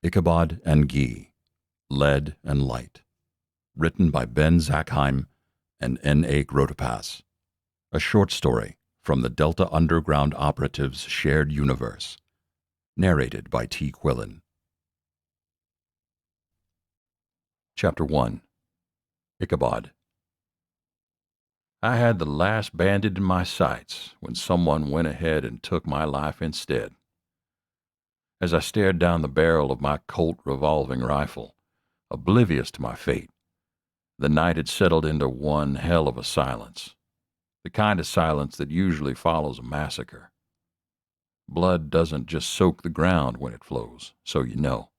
Ichabod and Guiel, Lead and Light, written by Ben Zackheim and N.A. Grotepas, a short story from the Delta Underground Operatives shared universe, narrated by T. Quillen. Chapter 1. Ichabod. I had the last bandit in my sights when someone went ahead and took my life instead. As I stared down the barrel of my Colt revolving rifle, oblivious to my fate, the night had settled into one hell of a silence, the kind of silence that usually follows a massacre. Blood doesn't just soak the ground when it flows, so you know.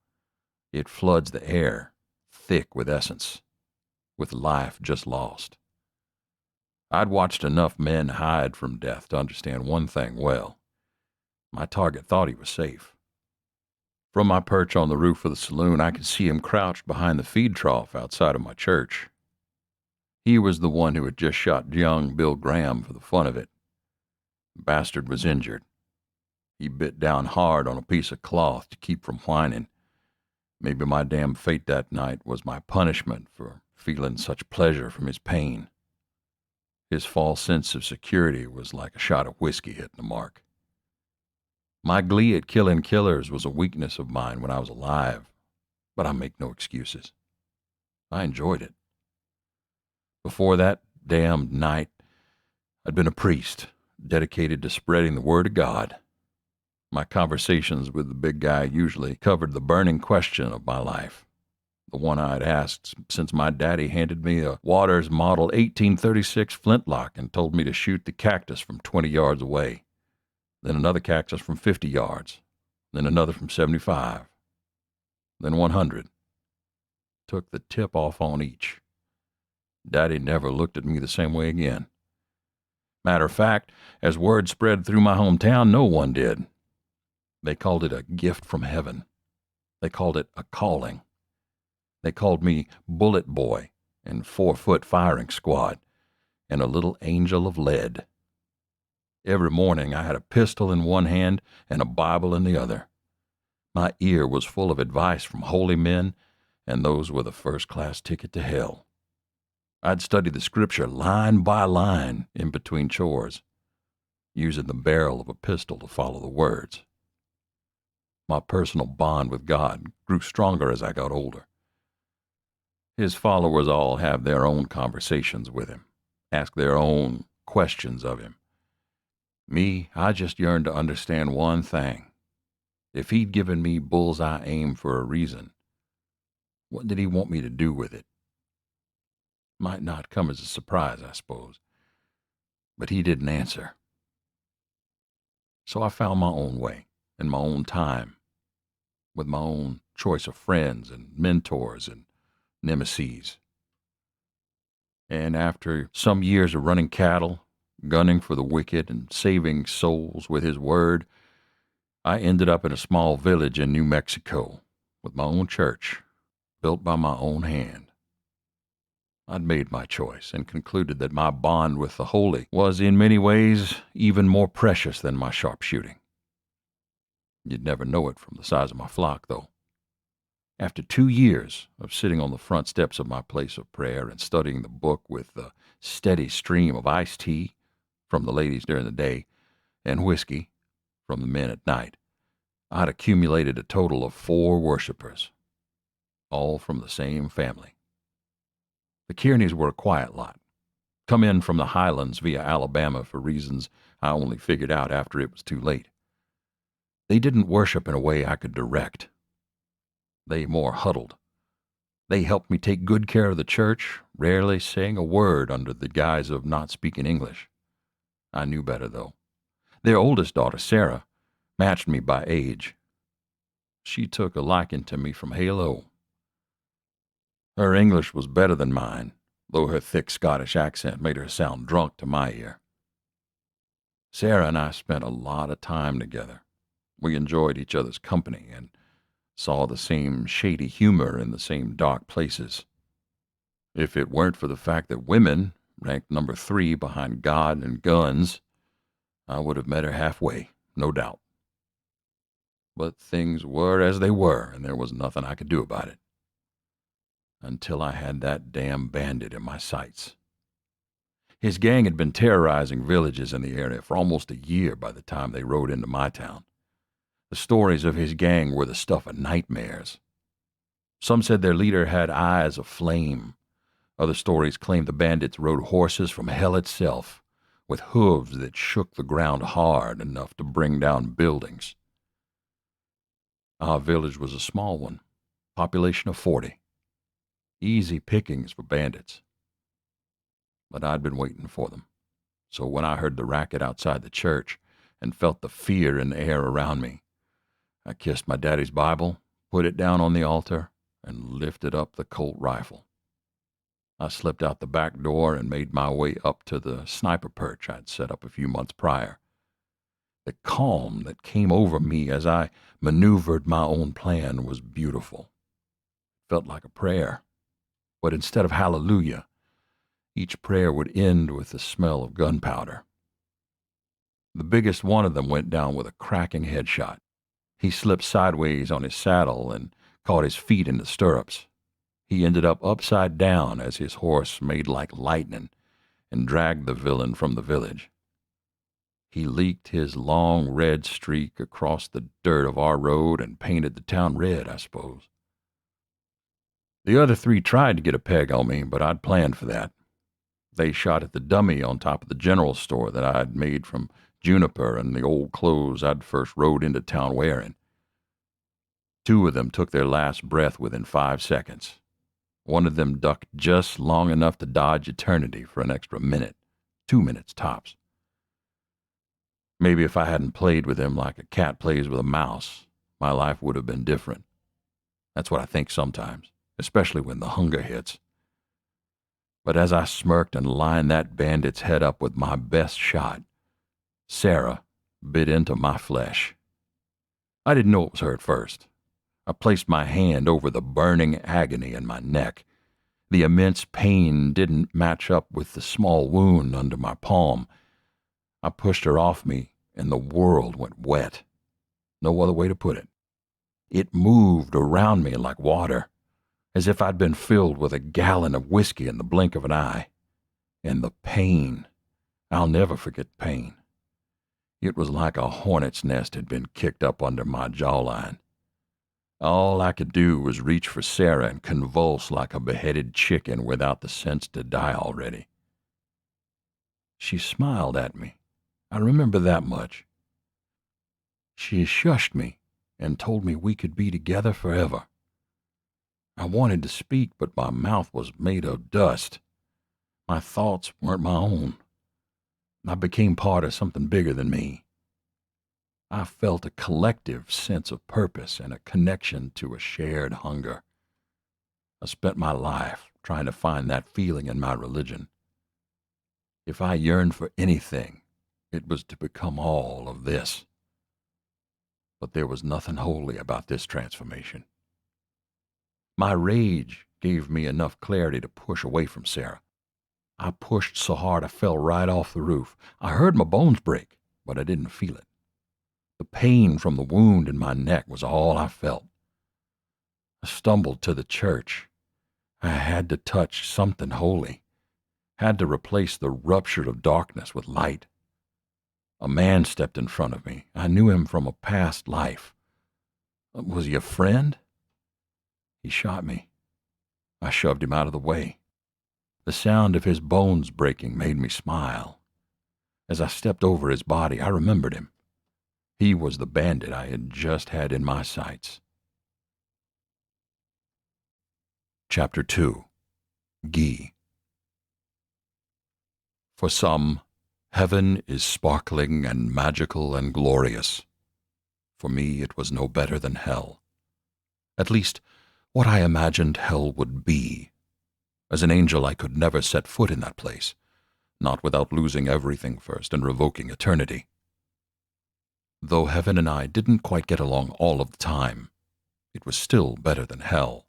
It floods the air, thick with essence, with life just lost. I'd watched enough men hide from death to understand one thing well. My target thought he was safe. From my perch on the roof of the saloon, I could see him crouched behind the feed trough outside of my church. He was the one who had just shot young Bill Graham for the fun of it. The bastard was injured. He bit down hard on a piece of cloth to keep from whining. Maybe my damn fate that night was my punishment for feeling such pleasure from his pain. His false sense of security was like a shot of whiskey hitting the mark. My glee at killing killers was a weakness of mine when I was alive, but I make no excuses. I enjoyed it. Before that damned night, I'd been a priest, dedicated to spreading the word of God. My conversations with the big guy usually covered the burning question of my life, the one I'd asked since my daddy handed me a Waters Model 1836 flintlock and told me to shoot the cactus from 20 yards away. Then another cactus from 50 yards, then another from 75, then 100. Took the tip off on each. Daddy never looked at me the same way again. Matter of fact, as word spread through my hometown, no one did. They called it a gift from heaven. They called it a calling. They called me Bullet Boy and 4-foot firing squad and a little angel of lead. Every morning I had a pistol in one hand and a Bible in the other. My ear was full of advice from holy men, and those were the first-class ticket to hell. I'd study the scripture line by line in between chores, using the barrel of a pistol to follow the words. My personal bond with God grew stronger as I got older. His followers all have their own conversations with him, ask their own questions of him. Me, I just yearned to understand one thing. If he'd given me bullseye aim for a reason, what did he want me to do with it? Might not come as a surprise, I suppose, but he didn't answer. So I found my own way, in my own time, with my own choice of friends and mentors and nemeses. And after some years of running cattle, gunning for the wicked and saving souls with his word, I ended up in a small village in New Mexico with my own church, built by my own hand. I'd made my choice and concluded that my bond with the holy was in many ways even more precious than my sharpshooting. You'd never know it from the size of my flock, though. After 2 years of sitting on the front steps of my place of prayer and studying the book with the steady stream of iced tea from the ladies during the day and whiskey from the men at night, I'd accumulated a total of 4 worshipers, all from the same family. The Kearneys were a quiet lot, come in from the highlands via Alabama for reasons I only figured out after it was too late. They didn't worship in a way I could direct. They more huddled. They helped me take good care of the church, rarely saying a word under the guise of not speaking English. I knew better, though. Their oldest daughter, Sarah, matched me by age. She took a liking to me from halo. Her English was better than mine, though her thick Scottish accent made her sound drunk to my ear. Sarah and I spent a lot of time together. We enjoyed each other's company and saw the same shady humor in the same dark places. If it weren't for the fact that women ranked number 3 behind God and guns, I would have met her halfway, no doubt. But things were as they were, and there was nothing I could do about it. Until I had that damn bandit in my sights. His gang had been terrorizing villages in the area for almost a year by the time they rode into my town. The stories of his gang were the stuff of nightmares. Some said their leader had eyes of flame. Other stories claimed the bandits rode horses from hell itself, with hooves that shook the ground hard enough to bring down buildings. Our village was a small one, population of 40. Easy pickings for bandits. But I'd been waiting for them. So when I heard the racket outside the church and felt the fear in the air around me, I kissed my daddy's Bible, put it down on the altar, and lifted up the Colt rifle. I slipped out the back door and made my way up to the sniper perch I'd set up a few months prior. The calm that came over me as I maneuvered my own plan was beautiful. It felt like a prayer, but instead of hallelujah, each prayer would end with the smell of gunpowder. The biggest one of them went down with a cracking headshot. He slipped sideways on his saddle and caught his feet in the stirrups. He ended up upside down as his horse made like lightning and dragged the villain from the village. He leaked his long red streak across the dirt of our road and painted the town red, I suppose. The other 3 tried to get a peg on me, but I'd planned for that. They shot at the dummy on top of the general store that I'd made from juniper and the old clothes I'd first rode into town wearing. 2 of them took their last breath within 5 seconds. One of them ducked just long enough to dodge eternity for an extra minute, 2 minutes tops. Maybe if I hadn't played with him like a cat plays with a mouse, my life would have been different. That's what I think sometimes, especially when the hunger hits. But as I smirked and lined that bandit's head up with my best shot, Sarah bit into my flesh. I didn't know it was her at first. I placed my hand over the burning agony in my neck. The immense pain didn't match up with the small wound under my palm. I pushed her off me, and the world went wet. No other way to put it. It moved around me like water, as if I'd been filled with a gallon of whiskey in the blink of an eye. And the pain, I'll never forget pain. It was like a hornet's nest had been kicked up under my jawline. All I could do was reach for Sarah and convulse like a beheaded chicken without the sense to die already. She smiled at me. I remember that much. She shushed me and told me we could be together forever. I wanted to speak, but my mouth was made of dust. My thoughts weren't my own. I became part of something bigger than me. I felt a collective sense of purpose and a connection to a shared hunger. I spent my life trying to find that feeling in my religion. If I yearned for anything, it was to become all of this. But there was nothing holy about this transformation. My rage gave me enough clarity to push away from Sarah. I pushed so hard I fell right off the roof. I heard my bones break, but I didn't feel it. The pain from the wound in my neck was all I felt. I stumbled to the church. I had to touch something holy, had to replace the rupture of darkness with light. A man stepped in front of me. I knew him from a past life. Was he a friend? He shot me. I shoved him out of the way. The sound of his bones breaking made me smile. As I stepped over his body, I remembered him. He was the bandit I had just had in my sights. Chapter 2. Guiel. For some, heaven is sparkling and magical and glorious. For me, it was no better than hell. At least, what I imagined hell would be. As an angel, I could never set foot in that place, not without losing everything first and revoking eternity. Though heaven and I didn't quite get along all of the time, it was still better than hell.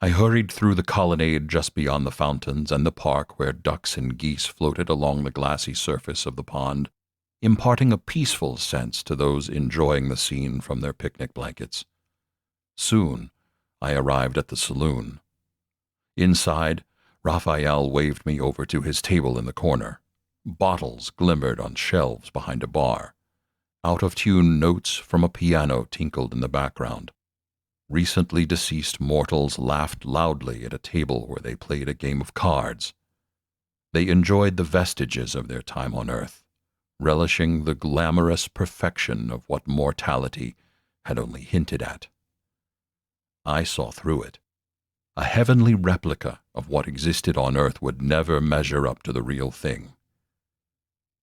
I hurried through the colonnade just beyond the fountains and the park where ducks and geese floated along the glassy surface of the pond. imparting a peaceful sense to those enjoying the scene from their picnic blankets. Soon, I arrived at the saloon. Inside, Raphael waved me over to his table in the corner. Bottles glimmered on shelves behind a bar. Out-of-tune notes from a piano tinkled in the background. Recently deceased mortals laughed loudly at a table where they played a game of cards. They enjoyed the vestiges of their time on earth, relishing the glamorous perfection of what mortality had only hinted at. I saw through it. A heavenly replica of what existed on earth would never measure up to the real thing.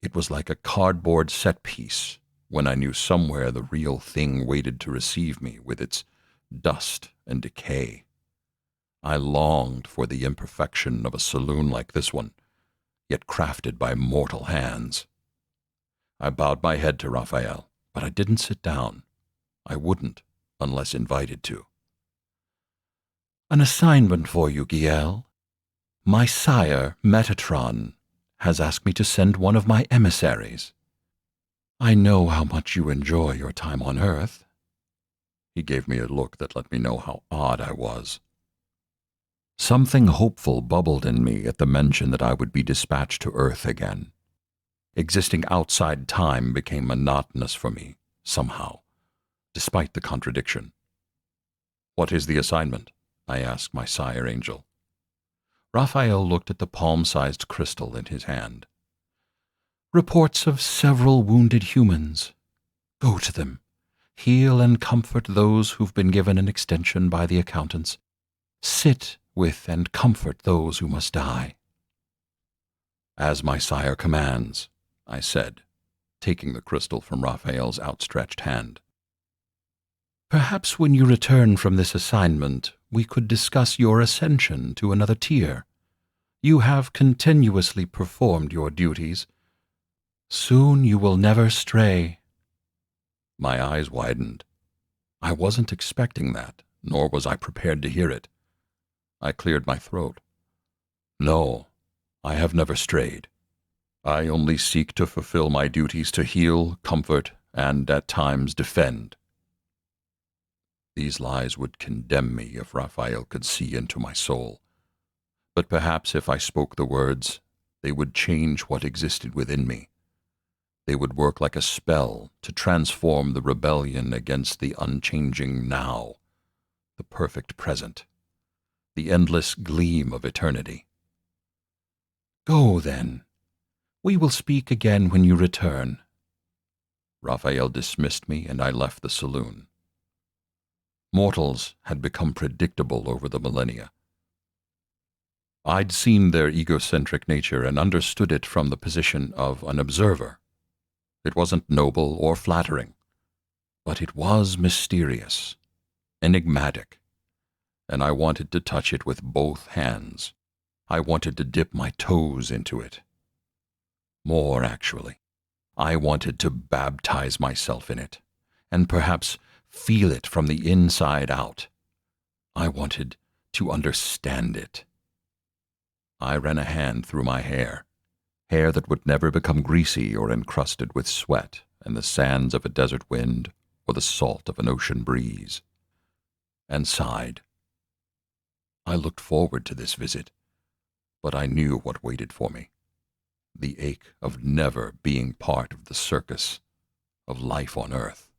It was like a cardboard set piece when I knew somewhere the real thing waited to receive me with its dust and decay. I longed for the imperfection of a saloon like this one, yet crafted by mortal hands. I bowed my head to Raphael, but I didn't sit down. I wouldn't, unless invited to. "An assignment for you, Guiel. My sire, Metatron, has asked me to send one of my emissaries. I know how much you enjoy your time on Earth." He gave me a look that let me know how odd I was. Something hopeful bubbled in me at the mention that I would be dispatched to Earth again. Existing outside time became monotonous for me, somehow, despite the contradiction. "What is the assignment?" I asked my sire angel. Raphael looked at the palm-sized crystal in his hand. "Reports of several wounded humans. Go to them. Heal and comfort those who've been given an extension by the accountants. Sit with and comfort those who must die." "As my sire commands," I said, taking the crystal from Raphael's outstretched hand. "Perhaps when you return from this assignment, we could discuss your ascension to another tier. You have continuously performed your duties. Soon you will never stray." My eyes widened. I wasn't expecting that, nor was I prepared to hear it. I cleared my throat. "No, I have never strayed. I only seek to fulfill my duties to heal, comfort, and at times defend." These lies would condemn me if Raphael could see into my soul. But perhaps if I spoke the words, they would change what existed within me. They would work like a spell to transform the rebellion against the unchanging now, the perfect present, the endless gleam of eternity. "Go, then. We will speak again when you return." Raphael dismissed me, and I left the saloon. Mortals had become predictable over the millennia. I'd seen their egocentric nature and understood it from the position of an observer. It wasn't noble or flattering, but it was mysterious, enigmatic, and I wanted to touch it with both hands. I wanted to dip my toes into it. More, actually. I wanted to baptize myself in it, and perhaps feel it from the inside out. I wanted to understand it. I ran a hand through my hair that would never become greasy or encrusted with sweat and the sands of a desert wind or the salt of an ocean breeze, and sighed. I looked forward to this visit, but I knew what waited for me. The ache of never being part of the circus of life on earth.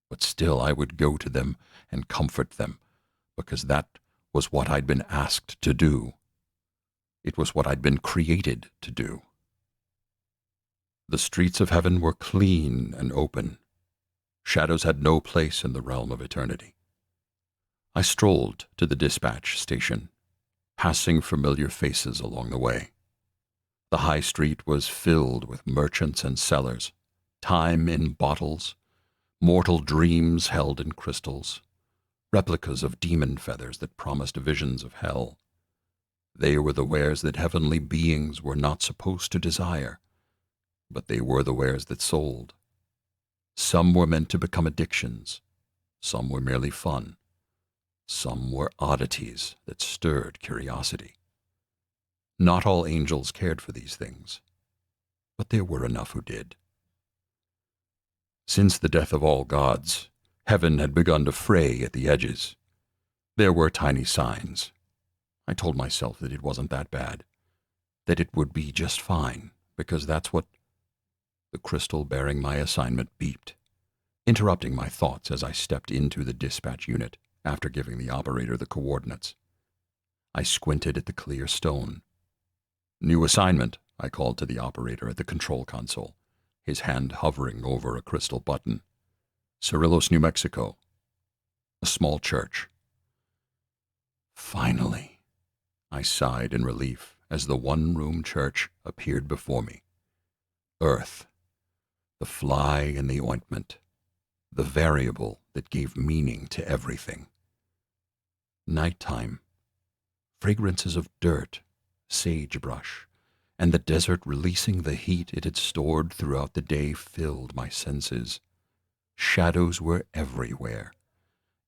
But still I would go to them and comfort them, because that was what I'd been asked to do. It was what I'd been created to do. The streets of heaven were clean and open. Shadows had no place in the realm of eternity. I strolled to the dispatch station, passing familiar faces along the way. The high street was filled with merchants and sellers, time in bottles, mortal dreams held in crystals, replicas of demon feathers that promised visions of hell. They were the wares that heavenly beings were not supposed to desire, but they were the wares that sold. Some were meant to become addictions, some were merely fun, some were oddities that stirred curiosity. Not all angels cared for these things. but there were enough who did. Since the death of all gods, heaven had begun to fray at the edges. There were tiny signs. I told myself that it wasn't that bad, that it would be just fine, because that's what... The crystal bearing my assignment beeped, interrupting my thoughts as I stepped into the dispatch unit after giving the operator the coordinates. I squinted at the clear stone. "New assignment," I called to the operator at the control console, his hand hovering over a crystal button. "Cerrillos, New Mexico. A small church." Finally, I sighed in relief as the one-room church appeared before me. Earth, the fly in the ointment, the variable that gave meaning to everything. Nighttime, fragrances of dirt, sagebrush, and the desert releasing the heat it had stored throughout the day filled my senses. Shadows were everywhere.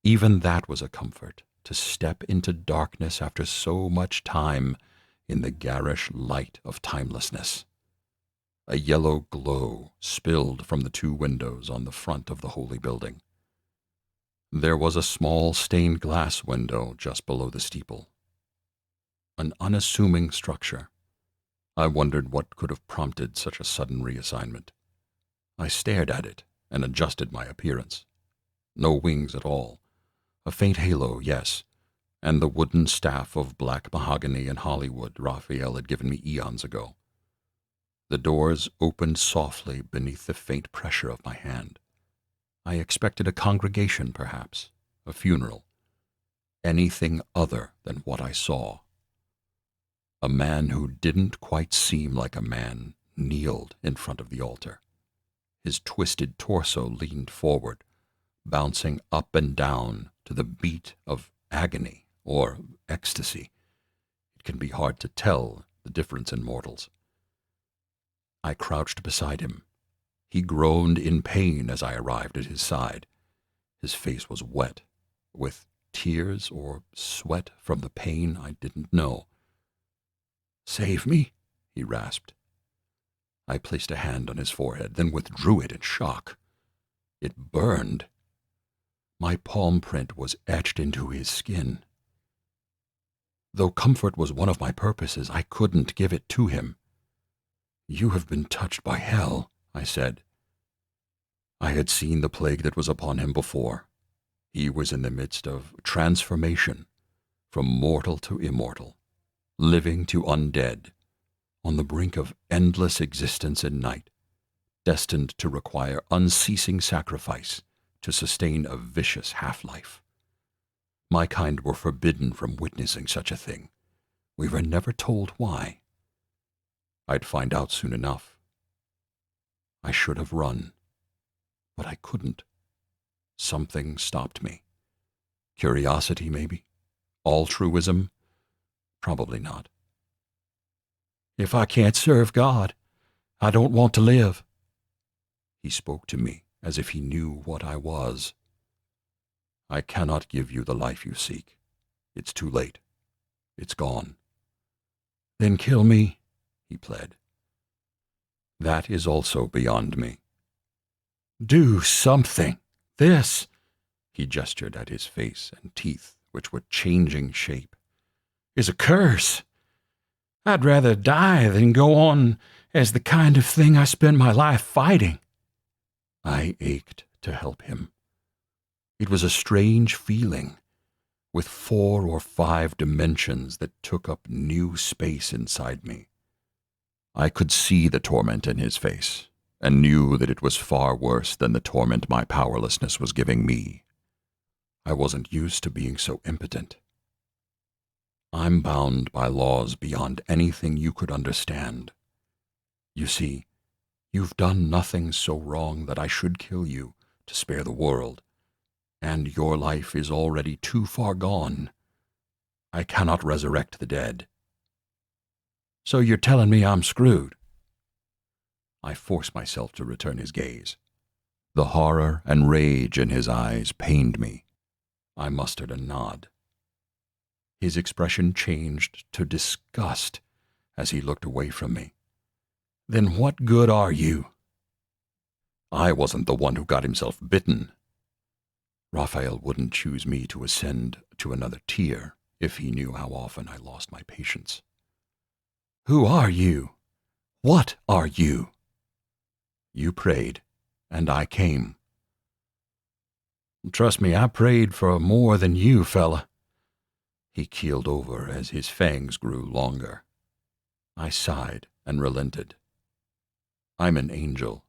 Even that was a comfort, to step into darkness after so much time in the garish light of timelessness. A yellow glow spilled from the two windows on the front of the holy building. There was a small stained glass window just below the steeple. An unassuming structure. I wondered what could have prompted such a sudden reassignment. I stared at it and adjusted my appearance. No wings at all. A faint halo, yes, and the wooden staff of black mahogany and Hollywood Raphael had given me eons ago. The doors opened softly beneath the faint pressure of my hand. I expected a congregation, perhaps, a funeral. Anything other than what I saw. A man who didn't quite seem like a man kneeled in front of the altar. His twisted torso leaned forward, bouncing up and down to the beat of agony or ecstasy. It can be hard to tell the difference in mortals. I crouched beside him. He groaned in pain as I arrived at his side. His face was wet, with tears or sweat from the pain I didn't know. "Save me," he rasped. I placed a hand on his forehead, then withdrew it in shock. It burned. My palm print was etched into his skin. Though comfort was one of my purposes, I couldn't give it to him. "You have been touched by hell," I said. I had seen the plague that was upon him before. He was in the midst of transformation, from mortal to immortal, living to undead, on the brink of endless existence and night, destined to require unceasing sacrifice to sustain a vicious half-life. My kind were forbidden from witnessing such a thing. We were never told why. I'd find out soon enough. I should have run, but I couldn't. Something stopped me. Curiosity, maybe? Altruism? Probably not. "If I can't serve God, I don't want to live." He spoke to me as if he knew what I was. "I cannot give you the life you seek. It's too late. It's gone." "Then kill me," he pled. "That is also beyond me." "Do something. This," he gestured at his face and teeth, which were changing shape, "is a curse. I'd rather die than go on as the kind of thing I spend my life fighting." I ached to help him. It was a strange feeling, with 4 or 5 dimensions that took up new space inside me. I could see the torment in his face, and knew that it was far worse than the torment my powerlessness was giving me. I wasn't used to being so impotent. "I'm bound by laws beyond anything you could understand. You see, you've done nothing so wrong that I should kill you to spare the world, and your life is already too far gone. I cannot resurrect the dead." "So you're telling me I'm screwed?" I forced myself to return his gaze. The horror and rage in his eyes pained me. I mustered a nod. His expression changed to disgust as he looked away from me. Then what good are you? I wasn't the one who got himself bitten. Raphael wouldn't choose me to ascend to another tier if he knew how often I lost my patience. Who are you? What are you? You prayed, and I came. Trust me, I prayed for more than you, fella. He keeled over as his fangs grew longer. I sighed and relented. I'm an angel.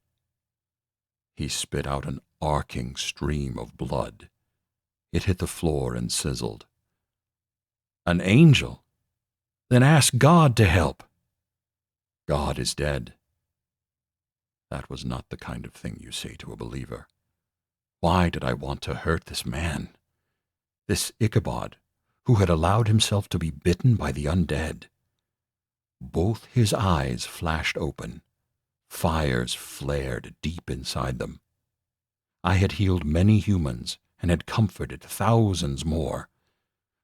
He spit out an arcing stream of blood. It hit the floor and sizzled. An angel? Then ask God to help. God is dead. That was not the kind of thing you say to a believer. Why did I want to hurt this man? This Ichabod, who had allowed himself to be bitten by the undead. Both his eyes flashed open. Fires flared deep inside them. I had healed many humans and had comforted thousands more.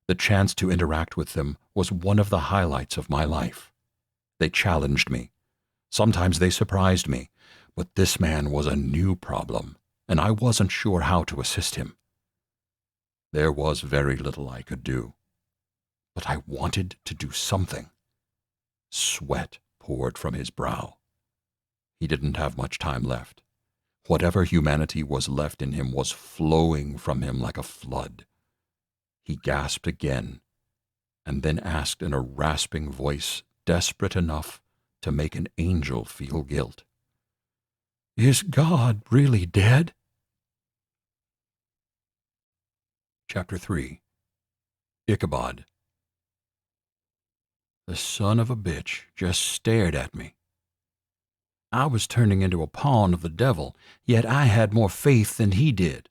The chance to interact with them was one of the highlights of my life. They challenged me. Sometimes they surprised me, but this man was a new problem, and I wasn't sure how to assist him. There was very little I could do, but I wanted to do something. Sweat poured from his brow. He didn't have much time left. Whatever humanity was left in him was flowing from him like a flood. He gasped again, and then asked in a rasping voice desperate enough to make an angel feel guilt. Is God really dead? Chapter 3. Ichabod. The son of a bitch just stared at me. I was turning into a pawn of the devil, yet I had more faith than he did.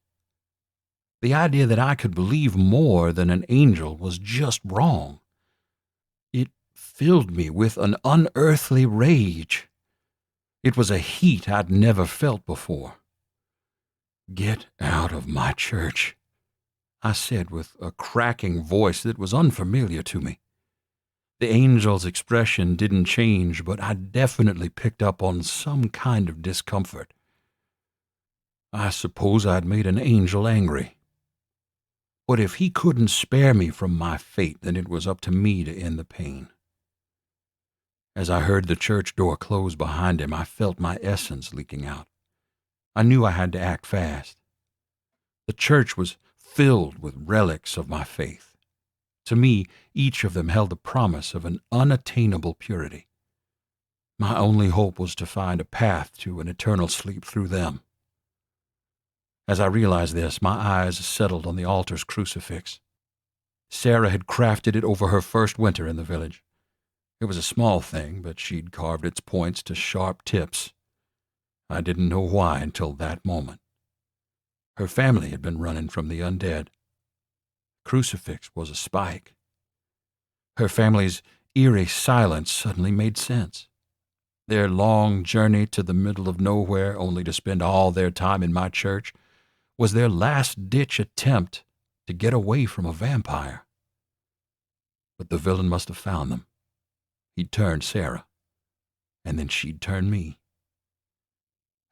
The idea that I could believe more than an angel was just wrong. It filled me with an unearthly rage. It was a heat I'd never felt before. Get out of my church, I said with a cracking voice that was unfamiliar to me. The angel's expression didn't change, but I definitely picked up on some kind of discomfort. I suppose I'd made an angel angry. But if he couldn't spare me from my fate, then it was up to me to end the pain. As I heard the church door close behind him, I felt my essence leaking out. I knew I had to act fast. The church was filled with relics of my faith. To me, each of them held the promise of an unattainable purity. My only hope was to find a path to an eternal sleep through them. As I realized this, my eyes settled on the altar's crucifix. Sarah had crafted it over her first winter in the village. It was a small thing, but she'd carved its points to sharp tips. I didn't know why until that moment. Her family had been running from the undead. Crucifix was a spike. Her family's eerie silence suddenly made sense. Their long journey to the middle of nowhere, only to spend all their time in my church, was their last-ditch attempt to get away from a vampire. But the villain must have found them. He'd turned Sarah, and then she'd turned me.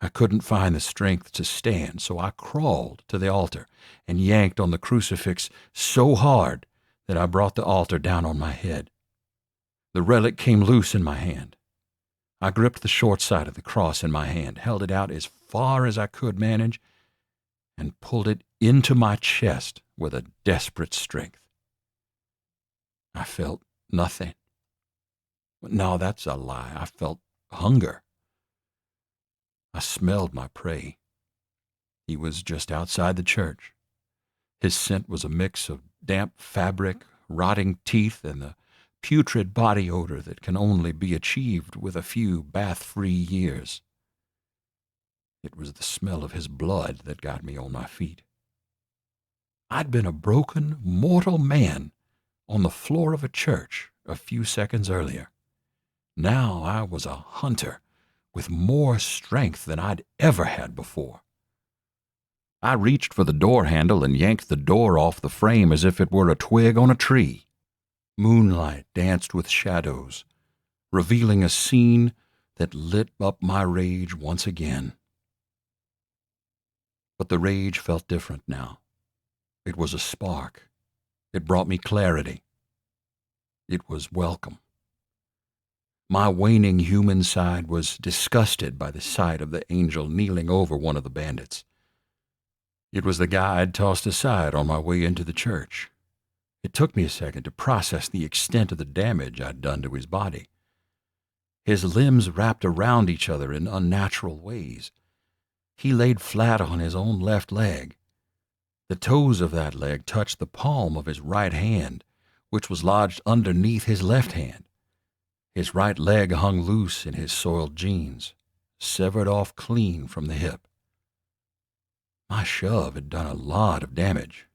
I couldn't find the strength to stand, so I crawled to the altar and yanked on the crucifix so hard that I brought the altar down on my head. The relic came loose in my hand. I gripped the short side of the cross in my hand, held it out as far as I could manage, and pulled it into my chest with a desperate strength. I felt nothing. No, that's a lie. I felt hunger. I smelled my prey. He was just outside the church. His scent was a mix of damp fabric, rotting teeth, and the putrid body odor that can only be achieved with a few bath-free years. It was the smell of his blood that got me on my feet. I'd been a broken, mortal man on the floor of a church a few seconds earlier. Now I was a hunter with more strength than I'd ever had before. I reached for the door handle and yanked the door off the frame as if it were a twig on a tree. Moonlight danced with shadows, revealing a scene that lit up my rage once again. But the rage felt different now. It was a spark. It brought me clarity. It was welcome. My waning human side was disgusted by the sight of the angel kneeling over one of the bandits. It was the guy I'd tossed aside on my way into the church. It took me a second to process the extent of the damage I'd done to his body. His limbs wrapped around each other in unnatural ways. He laid flat on his own left leg. The toes of that leg touched the palm of his right hand, which was lodged underneath his left hand. His right leg hung loose in his soiled jeans, severed off clean from the hip. My shove had done a lot of damage.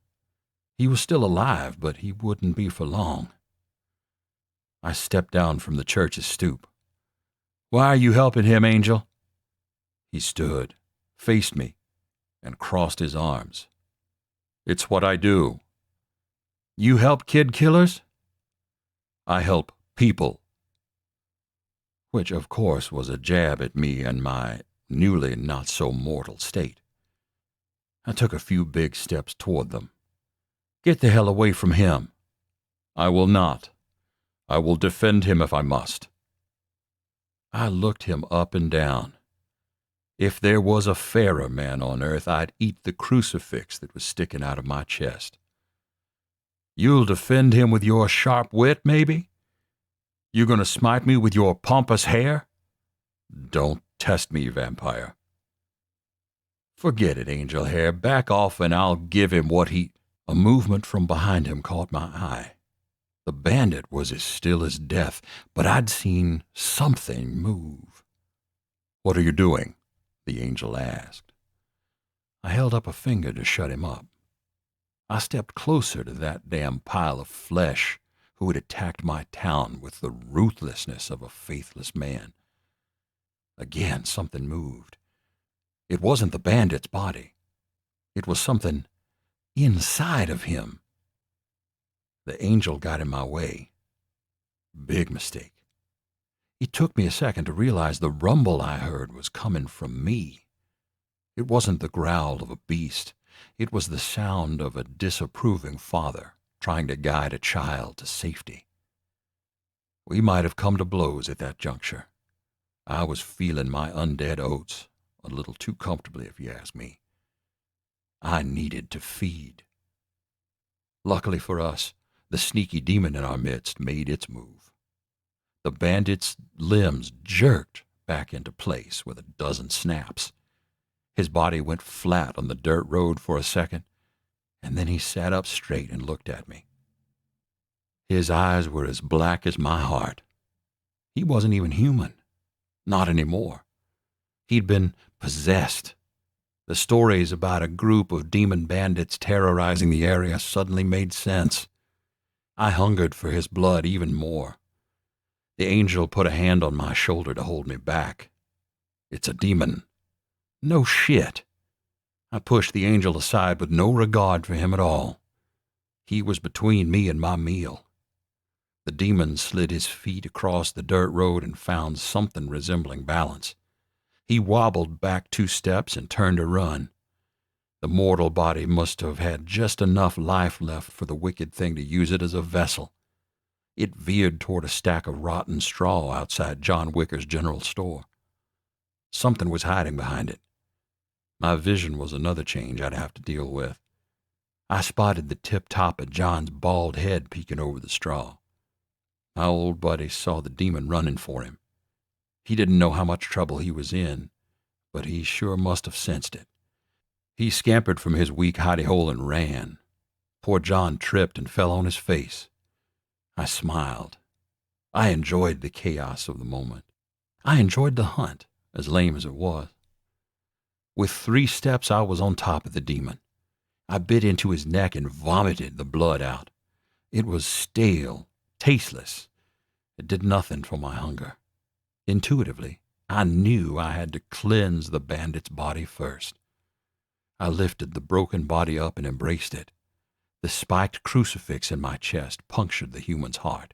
He was still alive, but he wouldn't be for long. I stepped down from the church's stoop. "Why are you helping him, Angel?" He stood, faced me, and crossed his arms. "It's what I do." "You help kid killers?" "I help people." Which, of course, was a jab at me and my newly not-so-mortal state. I took a few big steps toward them. "Get the hell away from him." "I will not. I will defend him if I must." I looked him up and down. If there was a fairer man on earth, I'd eat the crucifix that was sticking out of my chest. "You'll defend him with your sharp wit, maybe? You gonna smite me with your pompous hair?" "Don't test me, vampire." "Forget it, Angel Hair. Back off and I'll give him what he—" A movement from behind him caught my eye. The bandit was as still as death, but I'd seen something move. "What are you doing?" the angel asked. I held up a finger to shut him up. I stepped closer to that damn pile of flesh who had attacked my town with the ruthlessness of a faithless man. Again, something moved. It wasn't the bandit's body. It was something inside of him. The angel got in my way. Big mistake. It took me a second to realize the rumble I heard was coming from me. It wasn't the growl of a beast. It was the sound of a disapproving father trying to guide a child to safety. We might have come to blows at that juncture. I was feeling my undead oats, a little too comfortably if you ask me. I needed to feed. Luckily for us, the sneaky demon in our midst made its move. The bandit's limbs jerked back into place with a dozen snaps. His body went flat on the dirt road for a second, and then he sat up straight and looked at me. His eyes were as black as my heart. He wasn't even human. Not anymore. He'd been possessed. The stories about a group of demon bandits terrorizing the area suddenly made sense. I hungered for his blood even more. The angel put a hand on my shoulder to hold me back. "It's a demon." "No shit." I pushed the angel aside with no regard for him at all. He was between me and my meal. The demon slid his feet across the dirt road and found something resembling balance. He wobbled back 2 steps and turned to run. The mortal body must have had just enough life left for the wicked thing to use it as a vessel. It veered toward a stack of rotten straw outside John Wicker's general store. Something was hiding behind it. My vision was another change I'd have to deal with. I spotted the tip-top of John's bald head peeking over the straw. My old buddy saw the demon running for him. He didn't know how much trouble he was in, but he sure must have sensed it. He scampered from his weak hidey-hole and ran. Poor John tripped and fell on his face. I smiled. I enjoyed the chaos of the moment. I enjoyed the hunt, as lame as it was. With 3 steps, I was on top of the demon. I bit into his neck and vomited the blood out. It was stale, tasteless. It did nothing for my hunger. Intuitively, I knew I had to cleanse the bandit's body first. I lifted the broken body up and embraced it. The spiked crucifix in my chest punctured the human's heart.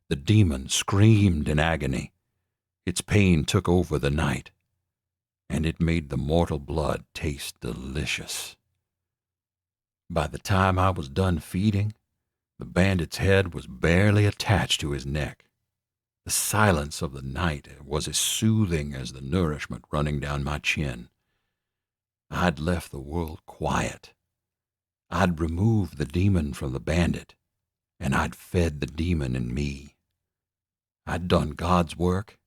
The demon screamed in agony. Its pain took over the night, and it made the mortal blood taste delicious. By the time I was done feeding, the bandit's head was barely attached to his neck. The silence of the night was as soothing as the nourishment running down my chin. I'd left the world quiet. I'd removed the demon from the bandit, and I'd fed the demon in me. I'd done God's work,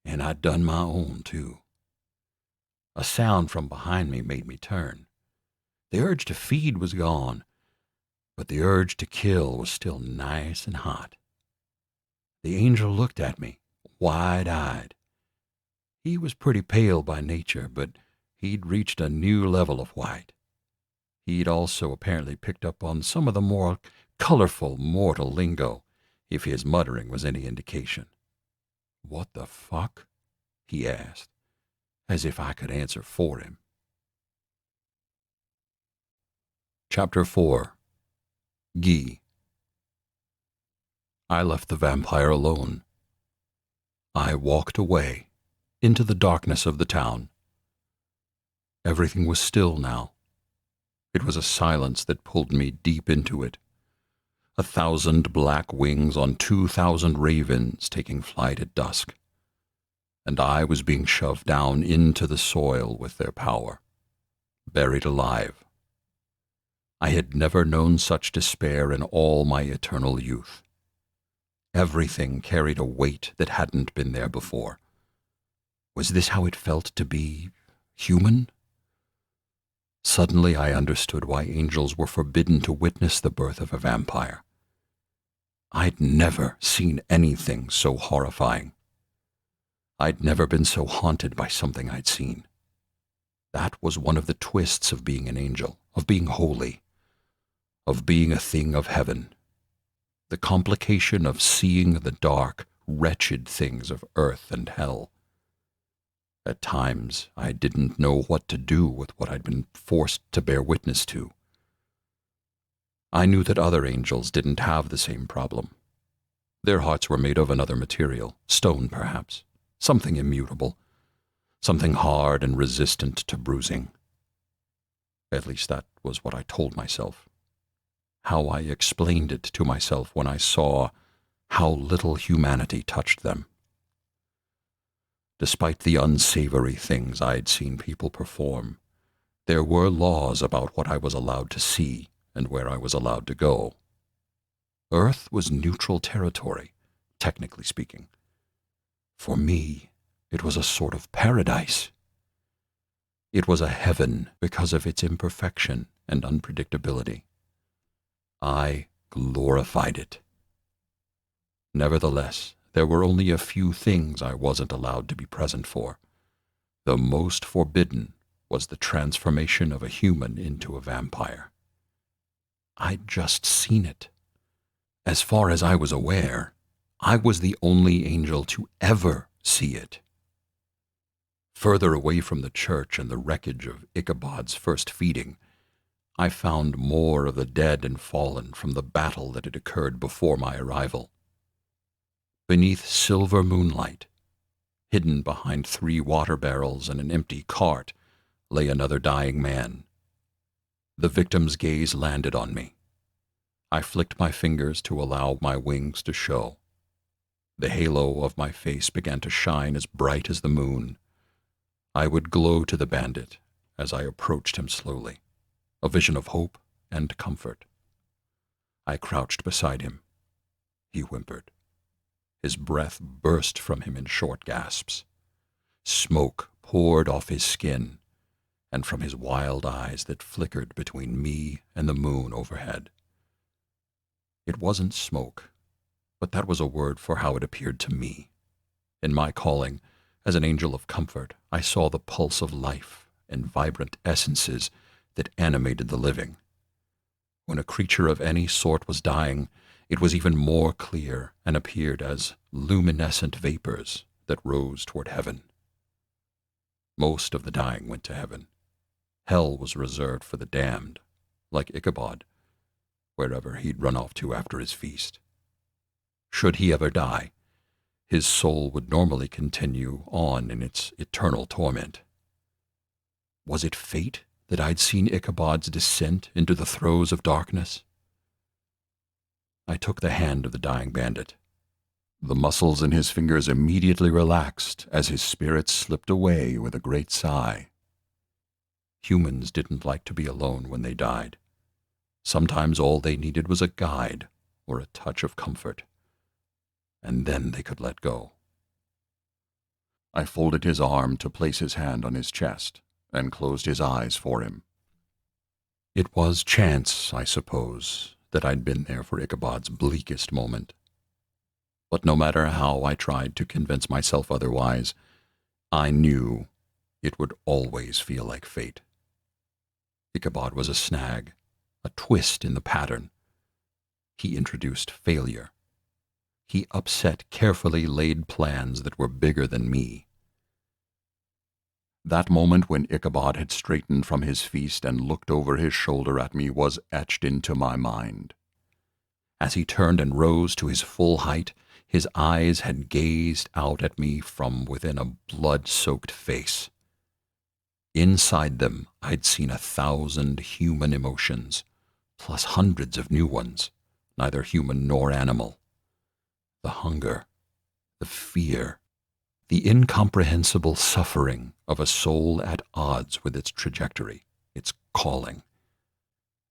and I'd done my own, too. A sound from behind me made me turn. The urge to feed was gone, but the urge to kill was still nice and hot. The angel looked at me, wide-eyed. He was pretty pale by nature, but he'd reached a new level of white. He'd also apparently picked up on some of the more colorful mortal lingo, if his muttering was any indication. "What the fuck?" he asked, as if I could answer for him. Chapter 4. Guiel. I left the vampire alone. I walked away, into the darkness of the town. Everything was still now. It was a silence that pulled me deep into it. 1,000 black wings on 2,000 ravens taking flight at dusk. And I was being shoved down into the soil with their power, buried alive. I had never known such despair in all my eternal youth. Everything carried a weight that hadn't been there before. Was this how it felt to be human? Suddenly I understood why angels were forbidden to witness the birth of a vampire. I'd never seen anything so horrifying. I'd never been so haunted by something I'd seen. That was one of the twists of being an angel, of being holy, of being a thing of heaven. The complication of seeing the dark, wretched things of earth and hell. At times, I didn't know what to do with what I'd been forced to bear witness to. I knew that other angels didn't have the same problem. Their hearts were made of another material, stone perhaps, something immutable, something hard and resistant to bruising. At least that was what I told myself. How I explained it to myself when I saw how little humanity touched them. Despite the unsavory things I'd seen people perform, there were laws about what I was allowed to see and where I was allowed to go. Earth was neutral territory, technically speaking. For me, it was a sort of paradise. It was a heaven because of its imperfection and unpredictability. I glorified it. Nevertheless, there were only a few things I wasn't allowed to be present for. The most forbidden was the transformation of a human into a vampire. I'd just seen it. As far as I was aware, I was the only angel to ever see it. Further away from the church and the wreckage of Ichabod's first feeding, I found more of the dead and fallen from the battle that had occurred before my arrival. Beneath silver moonlight, hidden behind 3 water barrels and an empty cart, lay another dying man. The victim's gaze landed on me. I flicked my fingers to allow my wings to show. The halo of my face began to shine as bright as the moon. I would glow to the bandit as I approached him slowly, a vision of hope and comfort. I crouched beside him. He whimpered. His breath burst from him in short gasps. Smoke poured off his skin and from his wild eyes that flickered between me and the moon overhead. It wasn't smoke, but that was a word for how it appeared to me. In my calling, as an angel of comfort, I saw the pulse of life and vibrant essences that animated the living. When a creature of any sort was dying, it was even more clear and appeared as luminescent vapors that rose toward heaven. Most of the dying went to heaven. Hell was reserved for the damned, like Ichabod, wherever he'd run off to after his feast. Should he ever die, his soul would normally continue on in its eternal torment. Was it fate that I'd seen Ichabod's descent into the throes of darkness? I took the hand of the dying bandit. The muscles in his fingers immediately relaxed as his spirit slipped away with a great sigh. Humans didn't like to be alone when they died. Sometimes all they needed was a guide or a touch of comfort, and then they could let go. I folded his arm to place his hand on his chest and closed his eyes for him. It was chance, I suppose, that I'd been there for Ichabod's bleakest moment. But no matter how I tried to convince myself otherwise, I knew it would always feel like fate. Ichabod was a snag, a twist in the pattern. He introduced failure. He upset carefully laid plans that were bigger than me. That moment when Ichabod had straightened from his feast and looked over his shoulder at me was etched into my mind. As he turned and rose to his full height, his eyes had gazed out at me from within a blood-soaked face. Inside them, I'd seen 1,000 human emotions, plus hundreds of new ones, neither human nor animal. The hunger, the fear, the incomprehensible suffering of a soul at odds with its trajectory, its calling.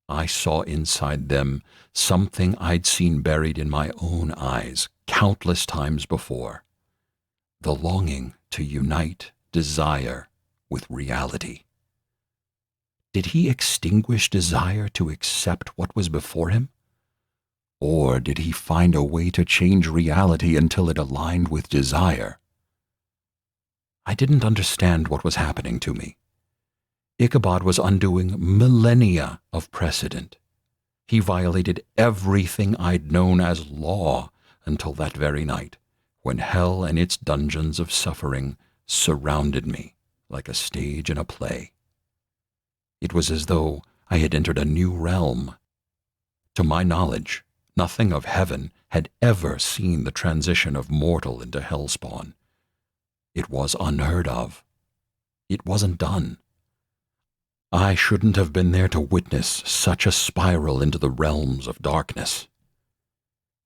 I saw inside them something I'd seen buried in my own eyes countless times before. The longing to unite desire with reality. Did he extinguish desire to accept what was before him? Or did he find a way to change reality until it aligned with desire? I didn't understand what was happening to me. Ichabod was undoing millennia of precedent. He violated everything I'd known as law until that very night, when hell and its dungeons of suffering surrounded me like a stage in a play. It was as though I had entered a new realm. To my knowledge, nothing of heaven had ever seen the transition of mortal into hellspawn. It was unheard of. It wasn't done. I shouldn't have been there to witness such a spiral into the realms of darkness.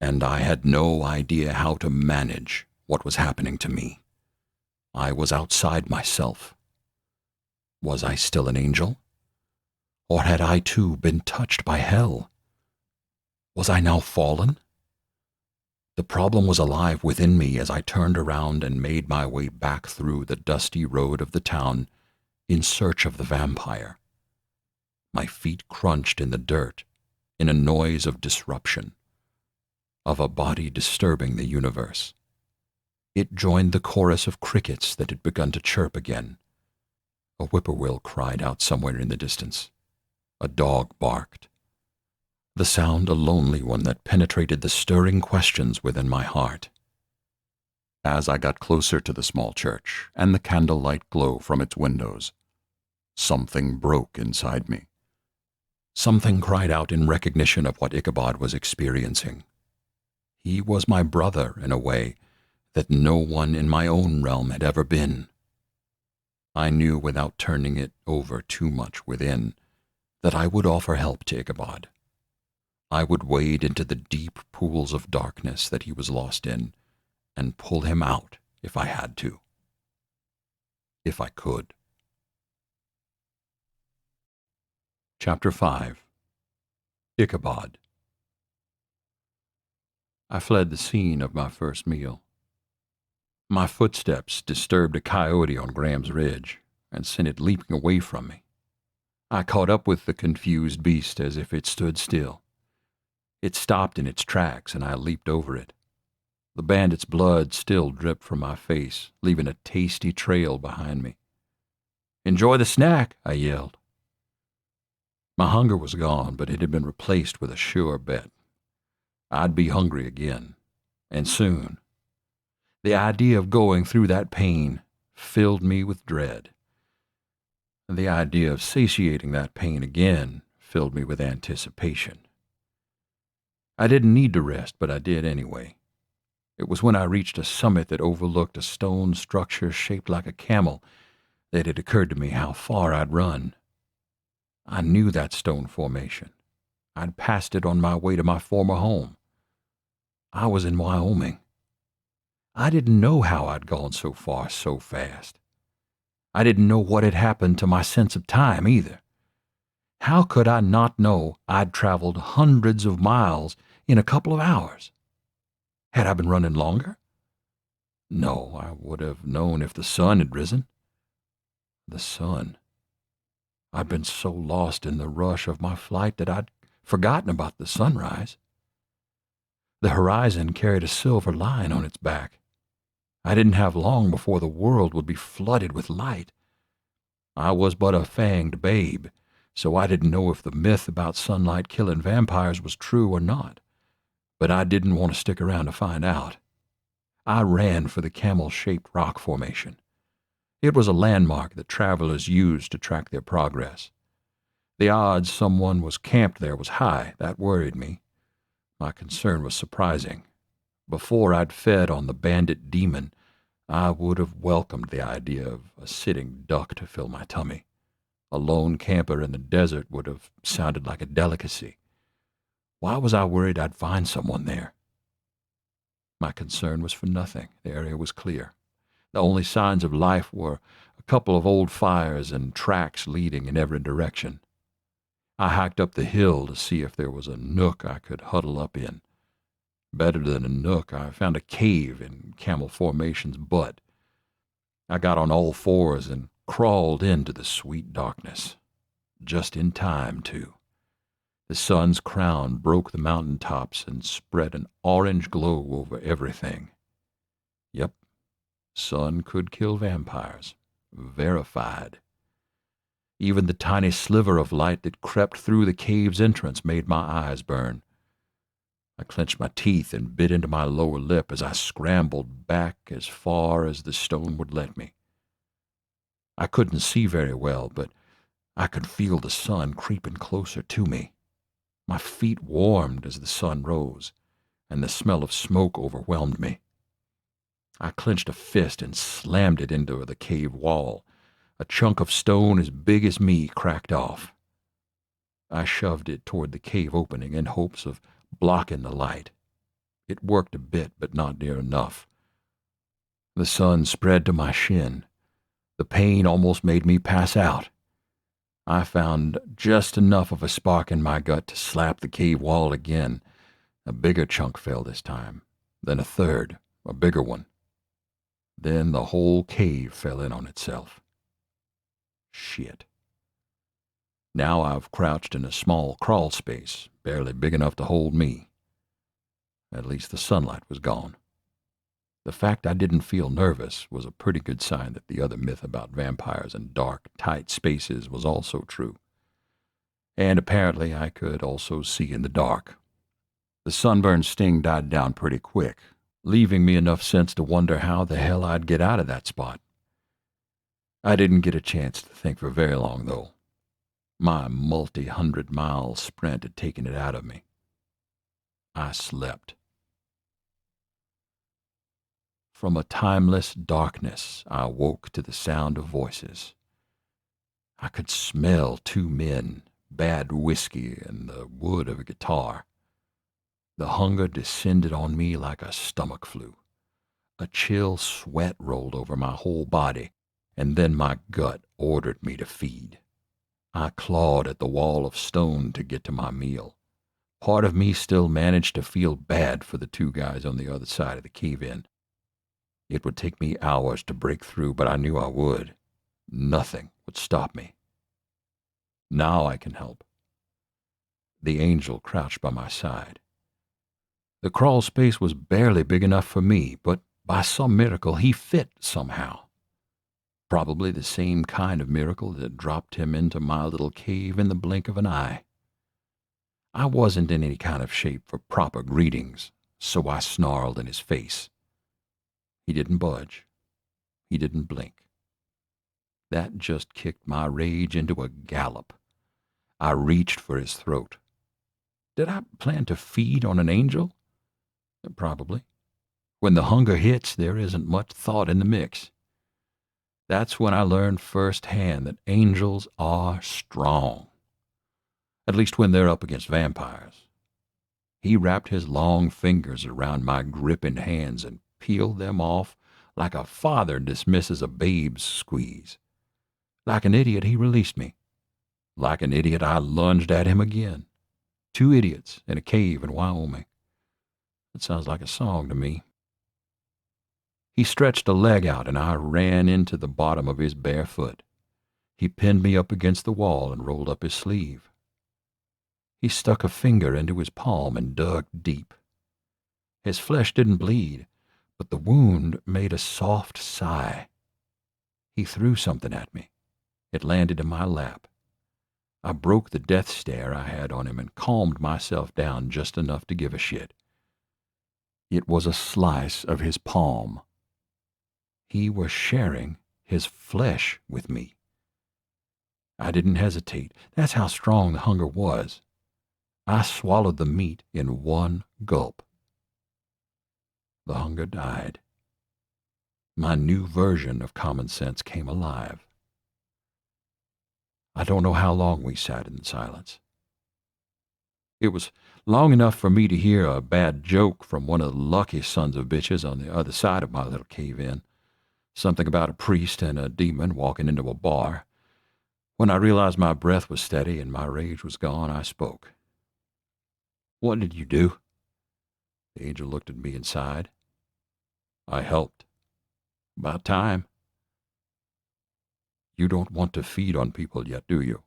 And I had no idea how to manage what was happening to me. I was outside myself. Was I still an angel? Or had I too been touched by hell? Was I now fallen? The problem was alive within me as I turned around and made my way back through the dusty road of the town in search of the vampire. My feet crunched in the dirt in a noise of disruption, of a body disturbing the universe. It joined the chorus of crickets that had begun to chirp again. A whippoorwill cried out somewhere in the distance. A dog barked. The sound a lonely one that penetrated the stirring questions within my heart. As I got closer to the small church and the candlelight glow from its windows, something broke inside me. Something cried out in recognition of what Ichabod was experiencing. He was my brother in a way that no one in my own realm had ever been. I knew without turning it over too much within that I would offer help to Ichabod. I would wade into the deep pools of darkness that he was lost in and pull him out if I had to. If I could. Chapter 5. Ichabod. I fled the scene of my first meal. My footsteps disturbed a coyote on Graham's Ridge and sent it leaping away from me. I caught up with the confused beast as if it stood still. It stopped in its tracks, and I leaped over it. The bandit's blood still dripped from my face, leaving a tasty trail behind me. "Enjoy the snack," I yelled. My hunger was gone, but it had been replaced with a sure bet. I'd be hungry again, and soon. The idea of going through that pain filled me with dread. The idea of satiating that pain again filled me with anticipation. I didn't need to rest, but I did anyway. It was when I reached a summit that overlooked a stone structure shaped like a camel that it occurred to me how far I'd run. I knew that stone formation. I'd passed it on my way to my former home. I was in Wyoming. I didn't know how I'd gone so far so fast. I didn't know what had happened to my sense of time either. How could I not know I'd traveled hundreds of miles in a couple of hours? Had I been running longer? No, I would have known if the sun had risen. The sun. I'd been so lost in the rush of my flight that I'd forgotten about the sunrise. The horizon carried a silver line on its back. I didn't have long before the world would be flooded with light. I was but a fanged babe, so I didn't know if the myth about sunlight killing vampires was true or not. But I didn't want to stick around to find out. I ran for the camel-shaped rock formation. It was a landmark that travelers used to track their progress. The odds someone was camped there was high. That worried me. My concern was surprising. Before I'd fed on the bandit demon, I would have welcomed the idea of a sitting duck to fill my tummy. A lone camper in the desert would have sounded like a delicacy. Why was I worried I'd find someone there? My concern was for nothing. The area was clear. The only signs of life were a couple of old fires and tracks leading in every direction. I hiked up the hill to see if there was a nook I could huddle up in. Better than a nook, I found a cave in Camel Formation's butt. I got on all fours and crawled into the sweet darkness. Just in time, too. The sun's crown broke the mountain tops and spread an orange glow over everything. Yep, sun could kill vampires. Verified. Even the tiny sliver of light that crept through the cave's entrance made my eyes burn. I clenched my teeth and bit into my lower lip as I scrambled back as far as the stone would let me. I couldn't see very well, but I could feel the sun creeping closer to me. My feet warmed as the sun rose, and the smell of smoke overwhelmed me. I clenched a fist and slammed it into the cave wall. A chunk of stone as big as me cracked off. I shoved it toward the cave opening in hopes of blocking the light. It worked a bit, but not near enough. The sun spread to my shin. The pain almost made me pass out. I found just enough of a spark in my gut to slap the cave wall again. A bigger chunk fell this time, then a third, a bigger one. Then the whole cave fell in on itself. Shit. Now I've crouched in a small crawl space, barely big enough to hold me. At least the sunlight was gone. The fact I didn't feel nervous was a pretty good sign that the other myth about vampires and dark, tight spaces was also true. And apparently I could also see in the dark. The sunburn sting died down pretty quick, leaving me enough sense to wonder how the hell I'd get out of that spot. I didn't get a chance to think for very long, though. My multi-hundred-mile sprint had taken it out of me. I slept. From a timeless darkness, I woke to the sound of voices. I could smell two men, bad whiskey, and the wood of a guitar. The hunger descended on me like a stomach flu. A chill sweat rolled over my whole body, and then my gut ordered me to feed. I clawed at the wall of stone to get to my meal. Part of me still managed to feel bad for the two guys on the other side of the cave-in. It would take me hours to break through, but I knew I would. Nothing would stop me. Now I can help. The angel crouched by my side. The crawl space was barely big enough for me, but by some miracle he fit somehow. Probably the same kind of miracle that dropped him into my little cave in the blink of an eye. I wasn't in any kind of shape for proper greetings, so I snarled in his face. He didn't budge. He didn't blink. That just kicked my rage into a gallop. I reached for his throat. Did I plan to feed on an angel? Probably. When the hunger hits, there isn't much thought in the mix. That's when I learned firsthand that angels are strong, at least when they're up against vampires. He wrapped his long fingers around my gripping hands and peeled them off like a father dismisses a babe's squeeze. Like an idiot, he released me. Like an idiot, I lunged at him again. 2 idiots in a cave in Wyoming. That sounds like a song to me. He stretched a leg out, and I ran into the bottom of his bare foot. He pinned me up against the wall and rolled up his sleeve. He stuck a finger into his palm and dug deep. His flesh didn't bleed, but the wound made a soft sigh. He threw something at me. It landed in my lap. I broke the death stare I had on him and calmed myself down just enough to give a shit. It was a slice of his palm. He was sharing his flesh with me. I didn't hesitate. That's how strong the hunger was. I swallowed the meat in one gulp. The hunger died. My new version of common sense came alive. I don't know how long we sat in silence. It was long enough for me to hear a bad joke from one of the lucky sons of bitches on the other side of my little cave-in. Something about a priest and a demon walking into a bar. When I realized my breath was steady and my rage was gone, I spoke. "What did you do?" The angel looked at me and sighed. "I helped. About time. You don't want to feed on people yet, do you?"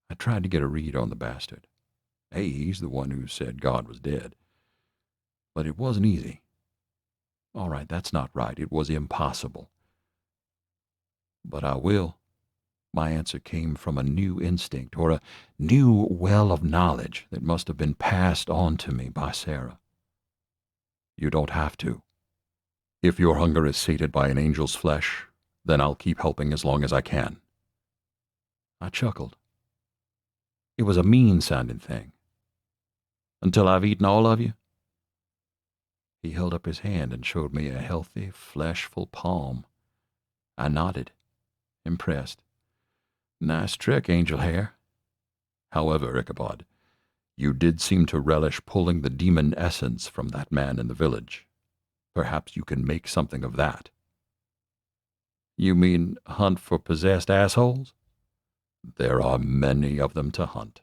I tried to get a read on the bastard. Hey, he's the one who said God was dead. But it wasn't easy. All right, that's not right. It was impossible. But I will. My answer came from a new instinct, or a new well of knowledge that must have been passed on to me by Sarah. You don't have to. If your hunger is sated by an angel's flesh, then I'll keep helping as long as I can. I chuckled. It was a mean-sounding thing. Until I've eaten all of you? He held up his hand and showed me a healthy, fleshful palm. I nodded, impressed. Nice trick, Angel Hair. However, Ichabod, you did seem to relish pulling the demon essence from that man in the village. Perhaps you can make something of that. You mean hunt for possessed assholes? There are many of them to hunt.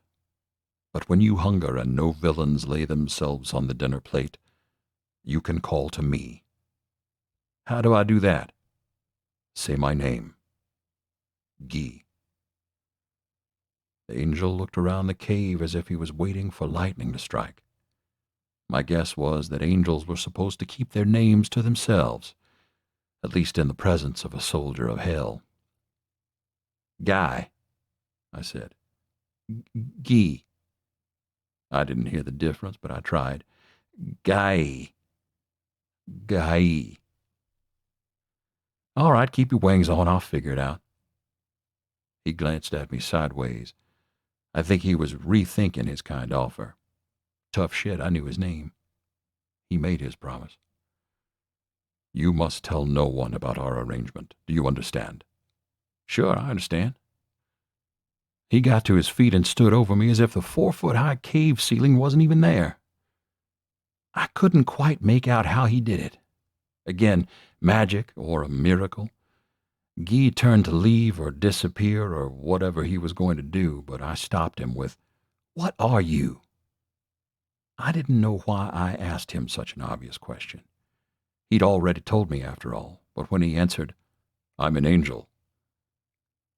But when you hunger and no villains lay themselves on the dinner plate, you can call to me. How do I do that? Say my name. Guy. The angel looked around the cave as if he was waiting for lightning to strike. My guess was that angels were supposed to keep their names to themselves, at least in the presence of a soldier of hell. Guy, I said. Guy. I didn't hear the difference, but I tried. Guy. Guy. All right, keep your wings on. I'll figure it out. He glanced at me sideways. I think he was rethinking his kind offer. Tough shit, I knew his name. He made his promise. You must tell no one about our arrangement. Do you understand? Sure, I understand. He got to his feet and stood over me as if the 4-foot-high cave ceiling wasn't even there. I couldn't quite make out how he did it. Again, magic or a miracle. Guy turned to leave or disappear or whatever he was going to do, but I stopped him with, "What are you?" I didn't know why I asked him such an obvious question. He'd already told me, after all, but when he answered, "I'm an angel,"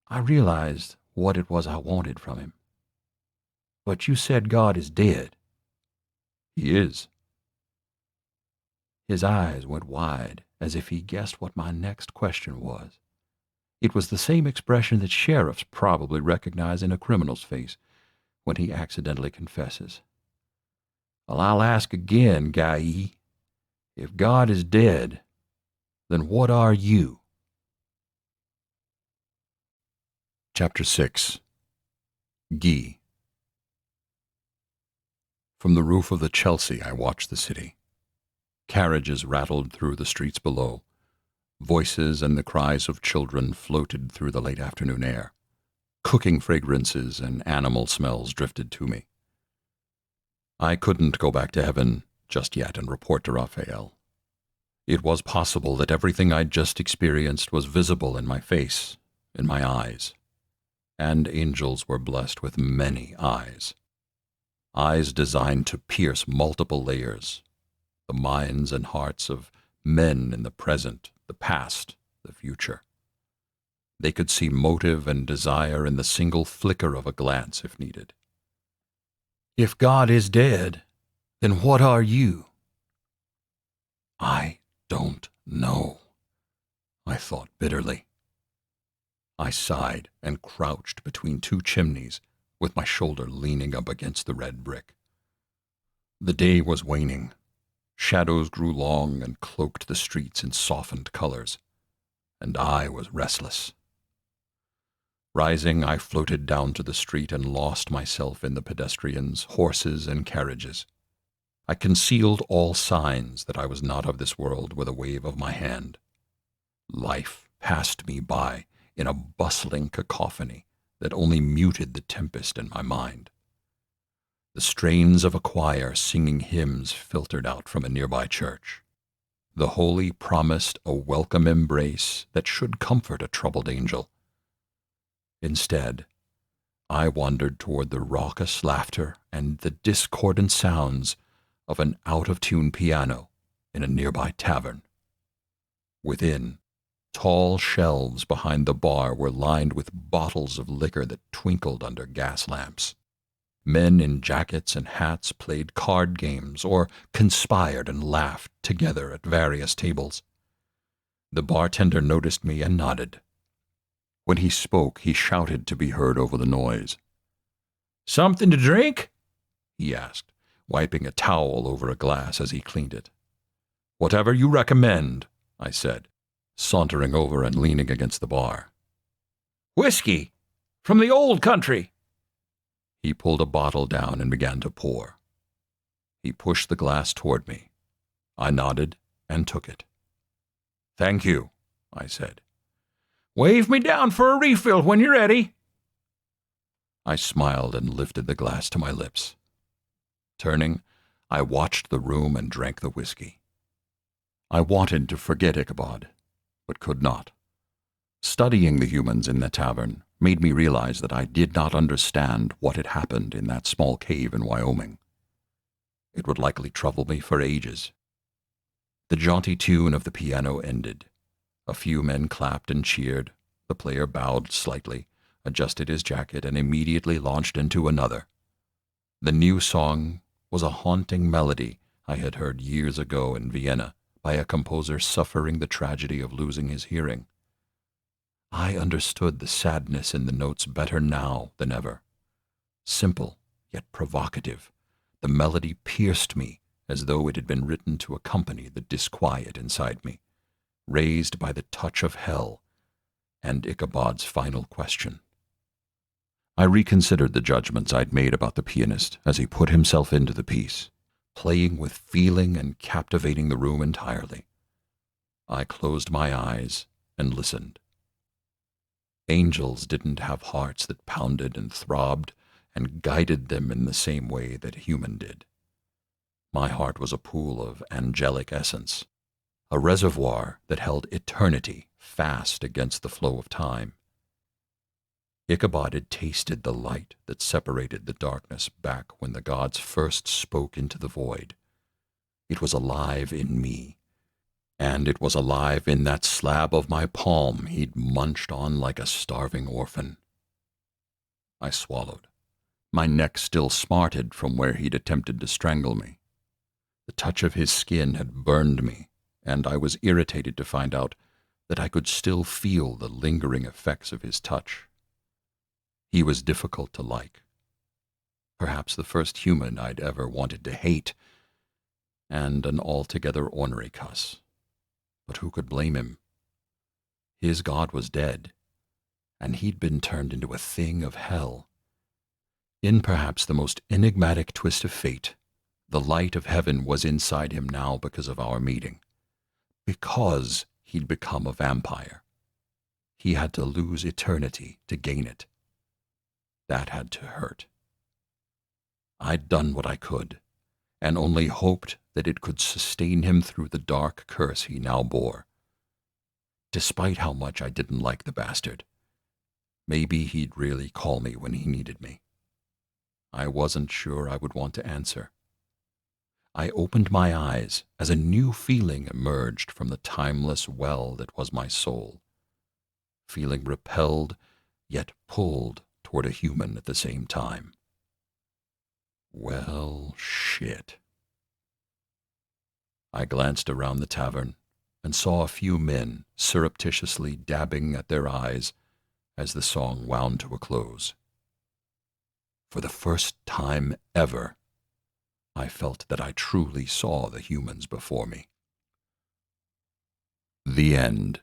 I realized what it was I wanted from him. "But you said God is dead." "He is." His eyes went wide, as if he guessed what my next question was. It was the same expression that sheriffs probably recognize in a criminal's face when he accidentally confesses. "Well, I'll ask again, Guy. If God is dead, then what are you?" Chapter 6. Guy. From the roof of the Chelsea, I watched the city. Carriages rattled through the streets below. Voices and the cries of children floated through the late afternoon air. Cooking fragrances and animal smells drifted to me. I couldn't go back to heaven just yet and report to Raphael. It was possible that everything I'd just experienced was visible in my face, in my eyes. And angels were blessed with many eyes. Eyes designed to pierce multiple layers, the minds and hearts of men in the present, the past, the future. They could see motive and desire in the single flicker of a glance if needed. If God is dead, then what are you? I don't know, I thought bitterly. I sighed and crouched between two chimneys, with my shoulder leaning up against the red brick. The day was waning. Shadows grew long and cloaked the streets in softened colors, and I was restless. Rising, I floated down to the street and lost myself in the pedestrians, horses, and carriages. I concealed all signs that I was not of this world with a wave of my hand. Life passed me by in a bustling cacophony that only muted the tempest in my mind. The strains of a choir singing hymns filtered out from a nearby church. The holy promised a welcome embrace that should comfort a troubled angel. Instead, I wandered toward the raucous laughter and the discordant sounds of an out-of-tune piano in a nearby tavern. Within, tall shelves behind the bar were lined with bottles of liquor that twinkled under gas lamps. Men in jackets and hats played card games or conspired and laughed together at various tables. The bartender noticed me and nodded. When he spoke, he shouted to be heard over the noise. "Something to drink?" he asked, wiping a towel over a glass as he cleaned it. "Whatever you recommend," I said, sauntering over and leaning against the bar. "Whiskey, from the old country." He pulled a bottle down and began to pour. He pushed the glass toward me. I nodded and took it. "Thank you," I said. "Wave me down for a refill when you're ready." I smiled and lifted the glass to my lips. Turning, I watched the room and drank the whiskey. I wanted to forget Ichabod, but could not. Studying the humans in the tavern made me realize that I did not understand what had happened in that small cave in Wyoming. It would likely trouble me for ages. The jaunty tune of the piano ended. A few men clapped and cheered. The player bowed slightly, adjusted his jacket, and immediately launched into another. The new song was a haunting melody I had heard years ago in Vienna by a composer suffering the tragedy of losing his hearing. I understood the sadness in the notes better now than ever. Simple, yet provocative, the melody pierced me as though it had been written to accompany the disquiet inside me, raised by the touch of hell and Ichabod's final question. I reconsidered the judgments I'd made about the pianist as he put himself into the piece, playing with feeling and captivating the room entirely. I closed my eyes and listened. Angels didn't have hearts that pounded and throbbed and guided them in the same way that a human did. My heart was a pool of angelic essence, a reservoir that held eternity fast against the flow of time. Ichabod had tasted the light that separated the darkness back when the gods first spoke into the void. It was alive in me, and it was alive in that slab of my palm he'd munched on like a starving orphan. I swallowed. My neck still smarted from where he'd attempted to strangle me. The touch of his skin had burned me, and I was irritated to find out that I could still feel the lingering effects of his touch. He was difficult to like. Perhaps the first human I'd ever wanted to hate, and an altogether ornery cuss. But who could blame him? His god was dead, and he'd been turned into a thing of hell. In perhaps the most enigmatic twist of fate, The light of heaven was inside him now because of our meeting. Because he'd become a vampire. He had to lose eternity to gain it. That had to hurt. I'd done what I could, and only hoped that it could sustain him through the dark curse he now bore. Despite how much I didn't like the bastard, maybe he'd really call me when he needed me. I wasn't sure I would want to answer. I opened my eyes as a new feeling emerged from the timeless well that was my soul, feeling repelled yet pulled toward a human at the same time. Well, shit. I glanced around the tavern and saw a few men surreptitiously dabbing at their eyes as the song wound to a close. For the first time ever, I felt that I truly saw the humans before me. The end.